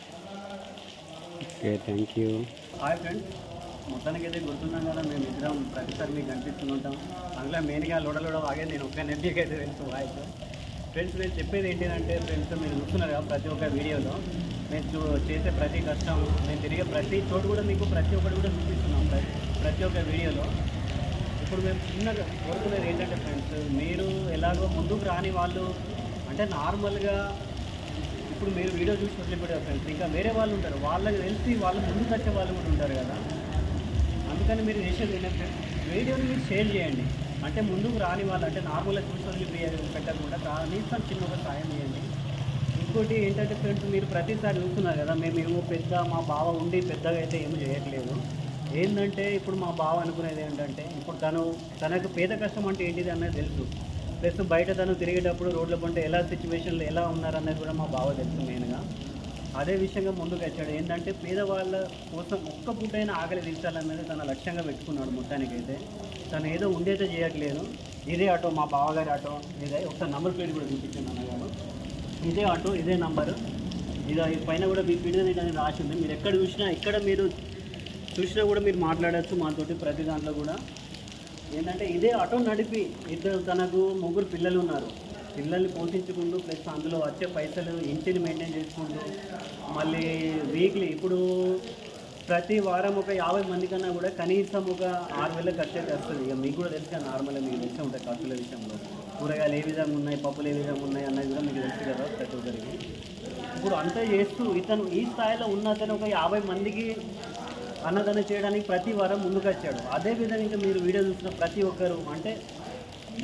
Okay, thank you. Hi friends, మొత్తానికి అయితే గుర్తున్నాం కదా, మేము ఇద్దరం ప్రతిసారి మీకు కనిపిస్తుంటాం. అందులో మెయిన్గా లోడలోడ వాగే నేను ఒక్క నెమ్మదికి అయితే తెలుసు వాయిస్. ఫ్రెండ్స్, నేను చెప్పేది ఏంటంటే ఫ్రెండ్స్, మీరు చూస్తున్నారు కదా ప్రతి ఒక్క వీడియోలో నేను చేసే ప్రతి కష్టం, నేను తిరిగే ప్రతి చోటు కూడా మీకు ప్రతి ఒక్కటి కూడా చూపిస్తున్నాం ప్రతి ఒక్క వీడియోలో. ఇప్పుడు మేము చిన్నగా కోరుకునేది ఏంటంటే ఫ్రెండ్స్, మీరు ఎలాగో ముందుకు రాని వాళ్ళు అంటే నార్మల్గా ఇప్పుడు మీరు వీడియో చూసి వదిలిపెట్టారు ఫ్రెండ్స్, ఇంకా వేరే వాళ్ళు ఉంటారు, వాళ్ళకి తెలిసి వాళ్ళు ముందుకు వచ్చే వాళ్ళు కూడా ఉంటారు కదా. అందుకని మీరు చేసేది ఏంటంటే వీడియోని మీరు షేర్ చేయండి. అంటే ముందుకు రాని వాళ్ళు అంటే నార్మల్గా చూసి వదిలి పెట్టకుండా కనీసం చిన్న ఒక సాయం చేయండి. ఇంకోటి ఏంటంటే ఫ్రెండ్స్, మీరు ప్రతిసారి చూస్తున్నారు కదా, మేము పెద్ద మా బావ ఉండి పెద్దగా అయితే ఏమీ చేయట్లేదు. ఏంటంటే ఇప్పుడు మా బావ అనుకునేది ఏంటంటే ఇప్పుడు తనకు పేద కష్టం అంటే ఏంటిది అన్నది తెలుసు. ప్లస్ బయట తను తిరిగేటప్పుడు రోడ్ల పంట ఎలా సిచ్యువేషన్లో ఎలా ఉన్నారన్నది కూడా మా బావ తెలుసు. మెయిన్గా అదే విషయంగా ముందుకు వచ్చాడు. ఏంటంటే పేదవాళ్ళ కోసం ఒక్క పూటైనా ఆకలి తీర్చాలన్నది తన లక్ష్యంగా పెట్టుకున్నాడు. మొత్తానికైతే తను ఏదో ఉండేదో చేయట్లేదు. ఇదే ఆటో, మా బావగారి ఆటో, ఇదే ఒకసారి నంబర్ ప్లేట్ కూడా చూపించాను అన్నగారు. ఇదే ఆటో, ఇదే నంబరు, ఇది పైన కూడా మీ పీడిన అని రాసి ఉంది. మీరు ఎక్కడ చూసినా, ఇక్కడ మీరు చూసినా కూడా మీరు మాట్లాడచ్చు మాతోటి ప్రతి దాంట్లో కూడా. ఏంటంటే ఇదే ఆటో నడిపి తనకు 3 పిల్లలు ఉన్నారు. పిల్లల్ని పోషించుకుంటూ ప్లస్ అందులో వచ్చే పైసలు ఇంటిని మెయింటైన్ చేసుకుంటూ మళ్ళీ వీక్లీ ఇప్పుడు ప్రతి వారం ఒక 50 మంది కన్నా కూడా కనీసం ఒక 6,000 ఖర్చు అయితే వస్తుంది. ఇక మీకు కూడా తెలుసు కదా, నార్మల్గా మీకు తెలిసి ఉంటాయి ఖర్చుల విషయంలో. కూరగాయలు ఏ విధంగా ఉన్నాయి, పప్పులు ఏ విధంగా ఉన్నాయి అన్నది కూడా మీకు తెలుసు కదా ప్రతి ఒక్కరికి. ఇప్పుడు అంతా చేస్తూ ఇతను ఈ స్థాయిలో ఉన్న అతను ఒక 50 మందికి అన్నదానం చేయడానికి ప్రతి వారం ముందుకు వచ్చాడు. అదేవిధంగా ఇంకా మీరు వీడియో చూసిన ప్రతి ఒక్కరు అంటే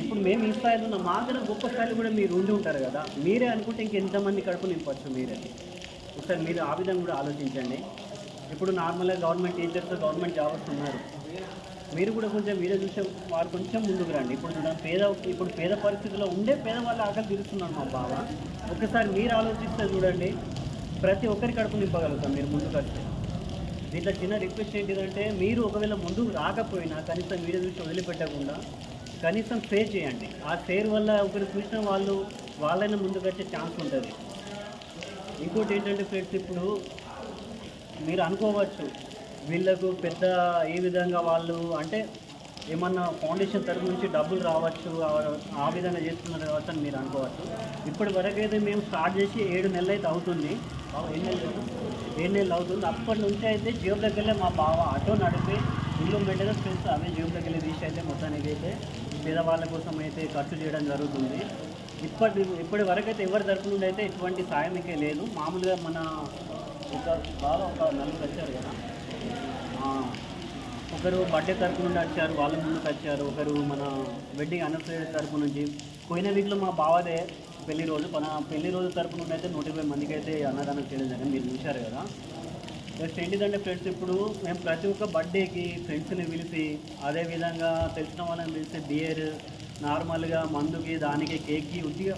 ఇప్పుడు మేము ఈ స్థాయిలో ఉన్న మాకన్నా గొప్ప స్థాయిలో కూడా మీరు ఉండి ఉంటారు కదా. మీరే అనుకుంటే ఇంకెంతమంది కడుపు నింపచ్చు మీరే. ఒకసారి మీరు ఆ విధంగా కూడా ఆలోచించండి. ఇప్పుడు నార్మల్గా గవర్నమెంట్ టీచర్స్, గవర్నమెంట్ జాబర్స్ ఉన్నారు. మీరు కూడా కొంచెం వీడియో చూసే వారు కొంచెం ముందుకు రండి. ఇప్పుడు పేద పరిస్థితుల్లో ఉండే పేదవాళ్ళు ఆకలి తీరుస్తున్నారు మా బావ. ఒకసారి మీరు ఆలోచిస్తే చూడండి, ప్రతి ఒక్కరి కడుపు నింపగలుగుతాం మీరు ముందుకు వస్తే. దీంట్లో చిన్న రిక్వెస్ట్ ఏంటిదంటే మీరు ఒకవేళ ముందుకు రాకపోయినా కనీసం వీడియో చూసి వదిలిపెట్టకుండా కనీసం షేర్ చేయండి. ఆ షేర్ వల్ల ఒకరు చూసిన వాళ్ళైనా ముందుకు వచ్చే ఛాన్స్ ఉంటుంది. ఇంకోటి ఏంటంటే ఫ్రెండ్స్, ఇప్పుడు మీరు అనుకోవచ్చు వీళ్ళకు పెద్ద ఏ విధంగా వాళ్ళు అంటే ఏమన్నా ఫౌండేషన్ తరఫు నుంచి డబ్బులు రావచ్చు, ఆ విధంగా చేస్తున్నారు కావచ్చు అని మీరు అనుకోవచ్చు. ఇప్పటి వరకు అయితే మేము స్టార్ట్ చేసి 7 నెలలు అయితే అవుతుంది. 7 నెలలు అవుతుంది. అప్పటి నుంచి అయితే జేబు దగ్గరలే మా బావ ఆటో నడిపి ఇల్లు మెయింటైన్ ఫ్రెండ్స్ అవే జేబు దగ్గర తీసి అయితే మొత్తానికి అయితే పేదవాళ్ళ కోసం అయితే ఖర్చు చేయడం జరుగుతుంది. ఇప్పటి వరకు అయితే ఎవరి తరపు నుండి అయితే ఎటువంటి సాయం ఇంకా లేదు. మామూలుగా మన ఒక నలుగురు వచ్చారు కదా, ఒకరు బర్త్డే తరపు నుండి వచ్చారు, వాళ్ళ ముందుకు వచ్చారు. ఒకరు మన వెడ్డింగ్ అనౌన్స్మెంట్ తరపు నుంచి. పోయిన వీక్లో మా బావదే పెళ్లి రోజు తరపు నుండి అయితే 120 మందికి అయితే అన్నదానం చేయడం జరిగింది, మీరు చూశారు కదా. నెక్స్ట్ ఏంటిదంటే ఫ్రెండ్స్, ఇప్పుడు మేము ప్రతి ఒక్క బర్త్డేకి ఫ్రెండ్స్ని పిలిచి, అదేవిధంగా తెలిసిన వాళ్ళని పిలిచి బియర్, నార్మల్గా మందుకి, దానికి కేక్కి ఉద్దిగా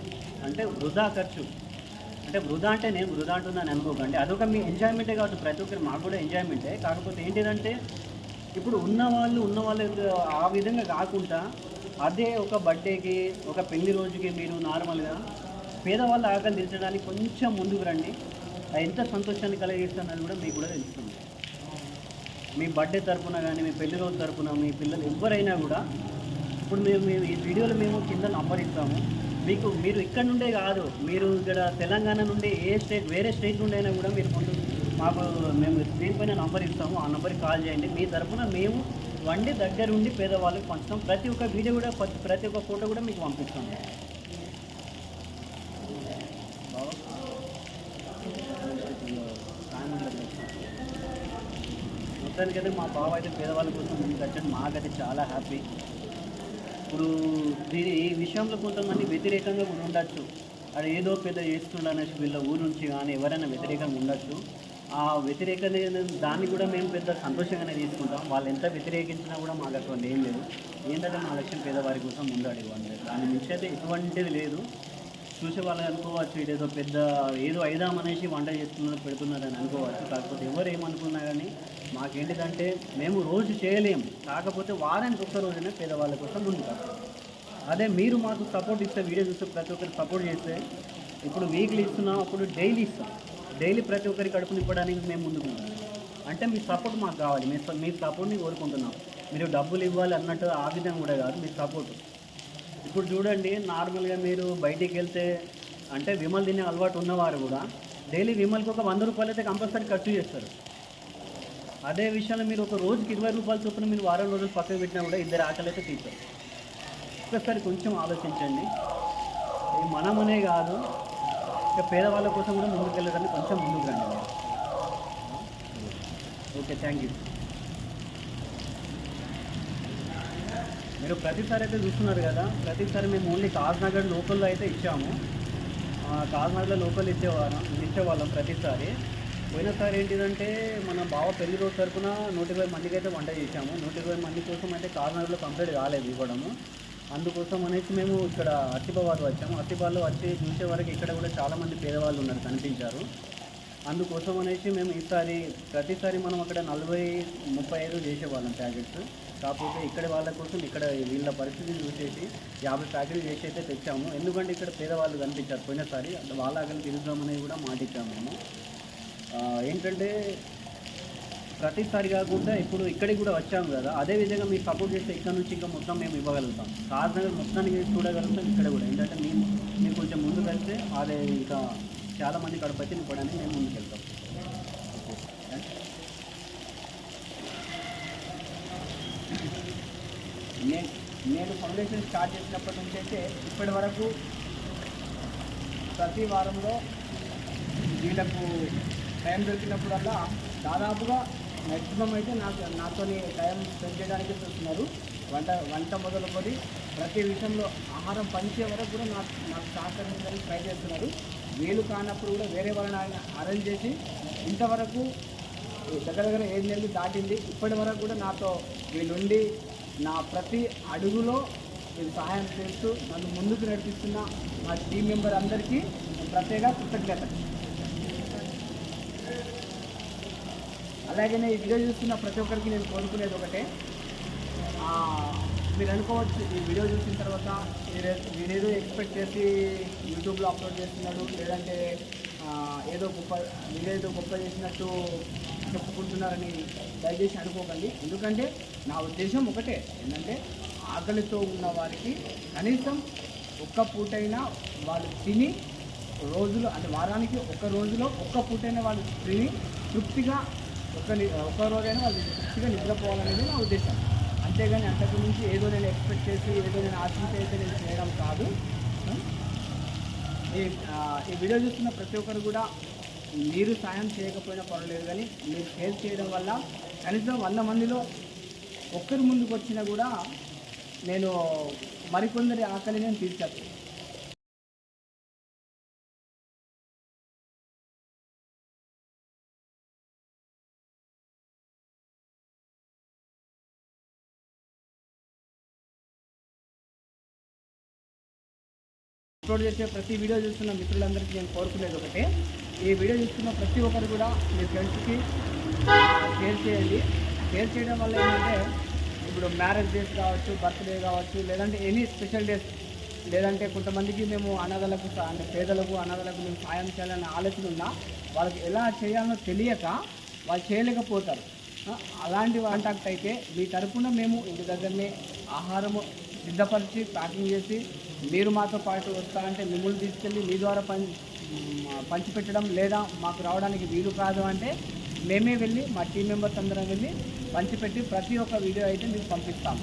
అంటే వృధా ఖర్చు. అంటే వృధా అంటే నేను వృధా అంటున్నాను అనుకోకండి, అదొక మీ ఎంజాయ్మెంటే కావచ్చు, ప్రతి ఒక్కరు మాకు కూడా ఎంజాయ్మెంటే. కాకపోతే ఏంటిదంటే ఇప్పుడు ఉన్నవాళ్ళు ఆ విధంగా కాకుండా అదే ఒక బర్త్డేకి, ఒక పెళ్లి రోజుకి మీరు నార్మల్గా పేదవాళ్ళ ఆకలి తీర్చడానికి కొంచెం ముందుకు రండి. అది ఎంత సంతోషాన్ని కలిగిస్తుందని కూడా మీకు కూడా తెలుస్తుంది. మీ బర్త్డే తరపున కానీ, మీ పెళ్లి రోజు తరపున మీ పిల్లలు ఎవరైనా కూడా, ఇప్పుడు మేము ఈ వీడియోలో మేము కింద నంబర్ ఇస్తాము మీకు. మీరు ఇక్కడ నుండే కాదు, మీరు ఇక్కడ తెలంగాణ నుండి వేరే స్టేట్ నుండి అయినా కూడా మీరు ముందు మేము దీనిపైన నంబర్ ఇస్తాము, ఆ నెంబర్కి కాల్ చేయండి. మీ తరఫున మేము వండి దగ్గరుండి పేదవాళ్ళకి పంచుతాం. ప్రతి ఒక్క వీడియో కూడా, ప్రతి ఒక్క ఫోటో కూడా మీకు పంపిస్తాం. మొత్తానికైతే మా బావ అయితే పేదవాళ్ళ కోసం ముందుకు వచ్చాడు, మాకైతే చాలా హ్యాపీ. ఇప్పుడు ఈ విషయంలో కొంతమంది వ్యతిరేకంగా కూడా ఉండొచ్చు, అది ఏదో పెద్ద చేస్తుండ అనేసి వీళ్ళ ఊరు నుంచి కానీ ఎవరైనా వ్యతిరేకంగా ఉండొచ్చు. ఆ వ్యతిరేకత దాన్ని కూడా మేము పెద్ద సంతోషంగానే తీసుకుంటాం. వాళ్ళు ఎంత వ్యతిరేకించినా కూడా మాకు అటువంటి ఏం లేదు. ఏంటంటే మా లక్ష్యం పేదవారి కోసం ముందడి ఇవ్వండి, దాని నుంచి అయితే ఎటువంటిది లేదు. చూసే వాళ్ళు అనుకోవచ్చు ఇదేదో పెద్ద ఏదో అయిదామనేసి వంట చేస్తున్నారు పెడుతున్నారని అనుకోవచ్చు. కాకపోతే ఎవరు ఏమనుకున్నా కానీ మాకేంటిదంటే మేము రోజు చేయలేము, కాకపోతే వారానికి ఒక్క రోజునే పేదవాళ్ళ కోసం ముందుకు. అదే మీరు మాకు సపోర్ట్ ఇస్తే, వీడియో చూస్తే ప్రతి ఒక్కరికి సపోర్ట్ చేస్తే, ఇప్పుడు వీక్లీ ఇస్తున్నాం, అప్పుడు డైలీ ఇస్తాం. డైలీ ప్రతి ఒక్కరి కడుపు నింపడానికి మేము ముందుకు అంటే మీ సపోర్ట్ మాకు కావాలి. మీ సపోర్ట్ని కోరుకుంటున్నాం. మీరు డబ్బులు ఇవ్వాలి అన్నట్టు ఆ విధంగా కూడా కాదు, మీ సపోర్ట్. ఇప్పుడు చూడండి, నార్మల్గా మీరు బయటికి వెళ్తే అంటే విమల్ తినే అలవాటు ఉన్నవారు కూడా డైలీ విమల్కి ఒక 100 రూపాయలు అయితే కంపల్సరీ ఖర్చు చేస్తారు. అదే విషయంలో మీరు ఒక రోజుకి 20 రూపాయల చొప్పున మీరు వారం రోజులు పక్కకు పెట్టినా కూడా ఇద్దరు ఆకలి అయితే తీస్తారు. ఒకసారి కొంచెం ఆలోచించండి. ఇది మనమనే కాదు, ఇక పేదవాళ్ళ కోసం కూడా ముందుకు వెళ్ళడానికి కొంచెం ముందుకు రండి. Okay, thank you. మీరు ప్రతిసారి అయితే చూస్తున్నారు కదా, ప్రతిసారి మేము ఓన్లీ కాజ్నగర్ లోకల్లో అయితే ఇచ్చాము. కాజ్నగర్లో లోకల్ ఇచ్చేవాళ్ళం ప్రతిసారి. పోయినసారి ఏంటిదంటే మన బావ పెళ్లి రోజు తరపున 120 మందికి అయితే వంట చేశాము. 120 మంది కోసం అయితే కాజ్నగర్లో కంప్లీట్ కాలేదు ఇవ్వడము. అందుకోసం అనేసి మేము ఇక్కడ అత్తిబాద్ వచ్చాము. అత్తిబాద్లో వచ్చి చూసే వరకు ఇక్కడ కూడా చాలామంది పేదవాళ్ళు ఉన్నారు, కనిపించారు. అందుకోసం అనేసి మేము ప్రతిసారి మనం అక్కడ 40-35 చేసేవాళ్ళం ప్యాకెట్స్. కాకపోతే ఇక్కడ వాళ్ళ కోసం ఇక్కడ వీళ్ళ పరిస్థితిని చూసేసి 50 ప్యాకెట్లు చేసి అయితే తెచ్చాము. ఎందుకంటే ఇక్కడ పేదవాళ్ళు కనిపించారు. పోయినసారి వాళ్ళ ఆకలి తిరుగుదామనేది కూడా మాటిచ్చాము మేము. ఏంటంటే ప్రతిసారి కాకుండా ఇప్పుడు ఇక్కడికి కూడా వచ్చాము కదా, అదేవిధంగా మీరు సపోర్ట్ చేస్తే ఇక్కడ నుంచి ఇంకా మొత్తం మేము ఇవ్వగలుగుతాం. కాజ్నగర్ మొత్తానికి చూడగలుగుతాం. ఇక్కడ కూడా ఏంటంటే మేము కొంచెం ముందుకు వెళ్తే అదే ఇంకా చాలామంది కడుపు అయితే నింపడానికి మేము ముందుకు వెళ్తాం. నేను ఫౌండేషన్ స్టార్ట్ చేసినప్పటి నుంచి అయితే ఇప్పటి వరకు ప్రతి వారంలో వీళ్ళకు టైం దొరికినప్పుడల్లా దాదాపుగా మ్యాక్సిమం అయితే నాతో టైం స్పెండ్ చేయడానికి చూస్తున్నారు. వంట మొదలుకొని ప్రతి విషయంలో ఆహారం పంచే వరకు కూడా నాకు సహకరించడానికి ట్రై చేస్తున్నారు. వీలు కానప్పుడు కూడా వేరే వాళ్ళని అరేంజ్ చేసి ఇంతవరకు దగ్గర 7 నెలలు దాటింది. ఇప్పటి వరకు కూడా నాతో వీళ్ళుండి నా ప్రతి అడుగులో వీళ్ళు సహాయం చేస్తూ నన్ను ముందుకు నడిపిస్తున్న మా టీం మెంబర్ అందరికీ ప్రత్యేక కృతజ్ఞతలు. అలాగే ఈ వీడియో చూస్తున్న ప్రతి ఒక్కరికి నేను కోరుకునేది ఒకటే, మీరు అనుకోవచ్చు ఈ వీడియో చూసిన తర్వాత వీడేదో ఎక్స్పెక్ట్ చేసి యూట్యూబ్లో అప్లోడ్ చేస్తున్నాడు, లేదంటే ఏదో గొప్ప చేసినట్టు చెప్పుకుంటున్నారని దయచేసి అనుకోకండి. ఎందుకంటే నా ఉద్దేశం ఒకటే, ఏంటంటే ఆకలితో ఉన్న వారికి కనీసం ఒక్క పూటైనా వాళ్ళు తిని రోజులు అంటే వారానికి ఒక్క రోజులో ఒక్క పూటైనా వాళ్ళు తిని తృప్తిగా ఒక్క రోజైనా వాళ్ళు తృప్తిగా నిద్రపోవాలనేది నా ఉద్దేశం. అంతేగాని అంతకు మించి ఏదో నేను ఎక్స్పెక్ట్ చేసి ఏదో నేను ఆశించి అయితే నేను చేయడం కాదు. ఈ వీడియో చూస్తున్న ప్రతి ఒక్కరు కూడా మీరు సాయం చేయకపోయినా పర్వాలేదు, కానీ మీరు షేర్ చేయడం వల్ల కనీసం 100 మందిలో ఒక్కరి ముందుకు వచ్చినా కూడా నేను మరికొందరి ఆకలి నేను తీర్చేస్తాను. అప్లోడ్ చేసే ప్రతి వీడియో చూస్తున్న మిత్రులందరికీ నేను కోరుకునేది ఒకటే, ఈ వీడియో చూస్తున్న ప్రతి ఒక్కరు కూడా మీ ఫ్రెండ్స్కి షేర్ చేయండి. షేర్ చేయడం వల్ల ఏంటంటే ఇప్పుడు మ్యారేజ్ డేస్ కావచ్చు, బర్త్డే కావచ్చు, లేదంటే ఎనీ స్పెషల్ డేస్, లేదంటే కొంతమందికి మేము అనాథలకు అంటే పేదలకు అనాథలకు మేము సాయం చేయాలనే ఆలోచన ఉన్నా వాళ్ళకి ఎలా చేయాలో తెలియక వాళ్ళు చేయలేకపోతారు. అలాంటి కాంటాక్ట్ అయితే మీ తరఫున మేము ఇంటి దగ్గరనే ఆహారము సిద్ధపరిచి ప్యాకింగ్ చేసి మీరు మాతో పాటు వస్తారంటే మిమ్మల్ని తీసుకెళ్ళి మీ ద్వారా పంచిపెట్టడం, లేదా మాకు రావడానికి వీలు కాదు అంటే మేమే వెళ్ళి మా టీం మెంబర్స్ అందరం వెళ్ళి పంచిపెట్టి ప్రతి ఒక్క వీడియో అయితే మీకు పంపిస్తాము.